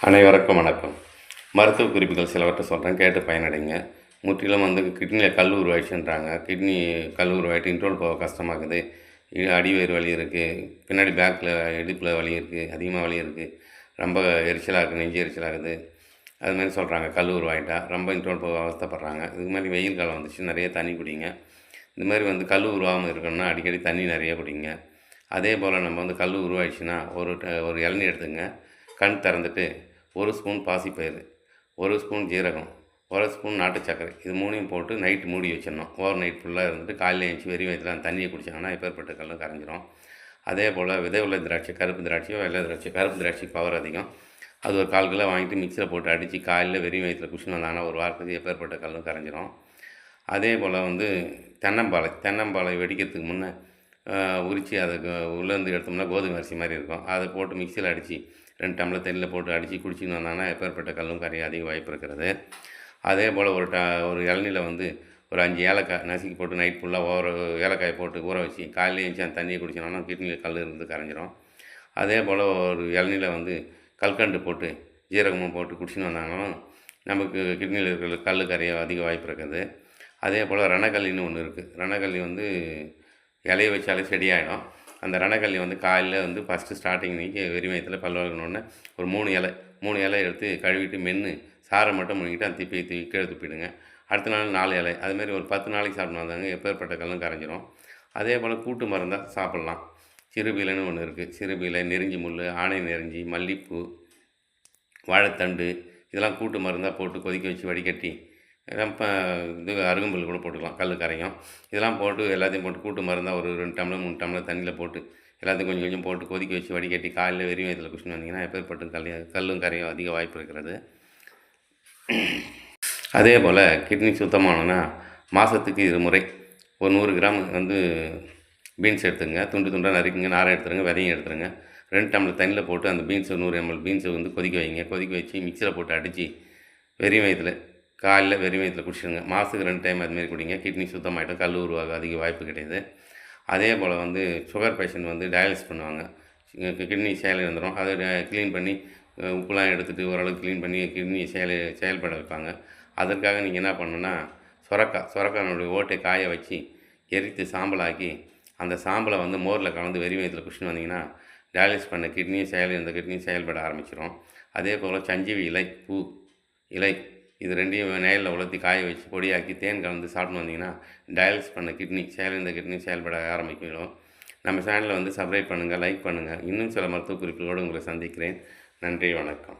அனைவருக்கும் வணக்கம். மருத்துவ குறிப்புகள் சிலவற்றை சொல்கிறேன், கேட்டு பயனடைங்க. முற்றிலும் கிட்னியில் கல் உருவாயிடுச்சுன்றாங்க. கிட்னி கல் உருவாயிட்டு இன்ட்ரோல் போக கஷ்டமாகுது. அடிவயிறு வலி இருக்குது, பின்னாடி பேக்கில் இடுப்பில் வலி இருக்குது, அதிகமாக வலி இருக்குது, ரொம்ப எரிச்சலாக இருக்குது, நெஞ்சு எரிச்சலாகுது, அதுமாதிரி சொல்கிறாங்க. கல் உருவாயிட்டா ரொம்ப இன்ட்ரோல் போக அவஸ்தைப்படுறாங்க. இது மாதிரி வெயில் காலம் வந்துச்சு, நிறைய தண்ணி குடிங்க. இந்த மாதிரி கல் உருவாகாமல் இருக்கணும்னா அடிக்கடி தண்ணி நிறைய குடிங்க. அதே போல் நம்ம கல் உருவாயிடுச்சுன்னா ஒரு இளநீ எடுத்துங்க. கண் திறந்துட்டு 1 ஸ்பூன் பாசிப்பயிறு, 1 ஸ்பூன் ஜீரகம், 1 ஸ்பூன் நாட்டு சர்க்கரை, இது மூணையும் போட்டு நைட்டு மூடி வச்சிடணும். ஓவர் நைட் ஃபுல்லாக இருந்துட்டு காலையில் எழுந்துச்சி வெறும் வயிற்றில் அந்த தண்ணியை குடித்தாங்கன்னா எப்பேற்பட்ட கல்லும் கரைஞ்சிரும். அதே போல் விதை உள்ள திராட்சை, கருப்பு திராட்சையோ வெள்ளை திராட்சை, கருப்பு திராட்சைக்கு பவர் அதிகம். அது ஒரு 1/4 கிலோ வாங்கிட்டு மிக்சியில் போட்டு அடித்து காலையில் வெறும் வயிற்றில் குடிச்சுன்னு வந்தாங்கன்னா ஒரு வாரத்துக்கு எப்பேற்பட்ட கல்லும் கரைஞ்சிரும். அதே போல் தென்னம்பாலை வெடிக்கிறதுக்கு முன்னே உரித்து அதுக்கு உள்ளேருந்து எடுத்தோம்னா கோதுமை அரிசி மாதிரி இருக்கும். அதை போட்டு மிக்சியில் அடித்து 2 டம்ளர் தண்ணியில் போட்டு அடித்து குடிச்சின்னு வந்தாங்கன்னா எப்பேற்பட்ட கல்லும் கரைய அதிக வாய்ப்பு இருக்கிறது. அதே போல் ஒரு இளநியில் ஒரு 5 ஏலக்காய் நசுக்கி போட்டு நைட் ஃபுல்லாக ஏலக்காயை போட்டு ஊற வச்சு காலையில் எழுந்துச்சி அந்த தண்ணியை குடிச்சோம்னா கிட்னியில் கல் இருந்து கரைஞ்சிரும். அதே போல் ஒரு இளநியில் கல்கண்டு போட்டு ஜீரகமும் போட்டு குடிச்சின்னு வந்தாங்கன்னா நமக்கு கிட்னியில் இருக்கிற கல் கரைய அதிக வாய்ப்பு இருக்குது. அதே போல் ரணக்கல்லின்னு ஒன்று இருக்குது. ரணக்கல்லி இலைய வச்சாலே செடியாகிடும். அந்த ரணக்கல்லி காலையில் ஃபஸ்ட்டு ஸ்டார்டிங் இன்றைக்கி வெறும் வயிற்றில் பல் விளக்கணுன்னு ஒரு 3 இலை எடுத்து கழுவிட்டு மென்று சாரை மட்டும் முழுங்கிட்டு அந்த தூக்கி கீழே துப்பிடுங்க. அடுத்த நாள் 4 இலை, அதுமாரி ஒரு 10 நாளைக்கு சாப்பிட்டு வந்தாங்க எப்பேற்பட்ட கல்லும் கரைஞ்சிரும். அதே போல் கூட்டு மருந்தாக சாப்பிட்லாம். சிறுபீலைன்னு ஒன்று இருக்குது. சிறுபீலை, நெருஞ்சி முள், ஆனை நெருஞ்சி, மல்லிப்பூ, வாழைத்தண்டு, இதெல்லாம் கூட்டு மருந்தாக போட்டு கொதிக்க வச்சு வடிகட்டி அருகம்புல் கூட போட்டுக்கலாம், கல் கரையும். இதெல்லாம் போட்டு எல்லாத்தையும் போட்டு கூட்டு மருந்தாக ஒரு 2 டம்ளர் 3 டம்ளர் தண்ணியில் போட்டு எல்லாத்தையும் கொஞ்சம் கொஞ்சம் போட்டு கொதிக்க வச்சு வடிகட்டி காலையில் வெறும் வயிற்றில் குடிச்சுன்னு வந்தீங்கன்னா எப்பேற்பட்ட கல்லும் கரையும் அதிக வாய்ப்பு இருக்கிறது. அதே போல் கிட்னி சுத்தமானோன்னா மாதத்துக்கு 2 முறை ஒரு 100 கிராம் பீன்ஸ் எடுத்துங்க, துண்டு துண்டாக நறுக்குங்க, நாரை எடுத்துருங்க, விதையும் எடுத்துருங்க. 2 டம்ளர் தண்ணியில் போட்டு அந்த 100 ml பீன்ஸை கொதிக்க வைங்க. கொதிக்க வச்சு மிக்சியில் போட்டு அடித்து வெறும் வயிற்றில் காலையில் வெறும் வயிற்றில் குடிச்சிடுங்க. மாதத்துக்கு 2 டைம் அதுமாரி குடிங்க. கிட்னி சுத்தமாகிட்டோம், கல் உருவாக அதிக வாய்ப்பு கிடையாது. அதே போல் சுகர் பேஷண்ட் டயாலிசிஸ் பண்ணுவாங்க. கிட்னி செயல் இருந்துடும். அதை க்ளீன் பண்ணி உப்புலாம் எடுத்துகிட்டு ஓரளவுக்கு க்ளீன் பண்ணி கிட்னி செயல்பட வைப்பாங்க. அதற்காக நீங்கள் என்ன பண்ணணுன்னா சுரக்கானுடைய ஓட்டை காய வச்சு எரித்து சாம்பலாக்கி அந்த சாம்பலை மோரில் கலந்து வெறும் வயிற்றில் குடிச்சின்னு வந்தீங்கன்னா டயாலிசிஸ் பண்ண கிட்னியும் செயல்பட ஆரம்பிச்சிடும். அதே போல் சஞ்சீவி இலை, பூ, இலை, இது 2ஐயும் நேரில் உலர்த்தி காய வச்சு பொடியாக்கி தேன் கலந்து சாப்பிட்டு வந்தீங்கன்னா டயாலிசிஸ் பண்ண கிட்னி செயல்பட ஆரம்பிக்கும். நம்ம சேனலை சப்ஸ்கிரைப் பண்ணுங்கள், லைக் பண்ணுங்கள். இன்னும் சில மருத்துவ குறிப்புகளோடு உங்களை சந்திக்கிறேன். நன்றி, வணக்கம்.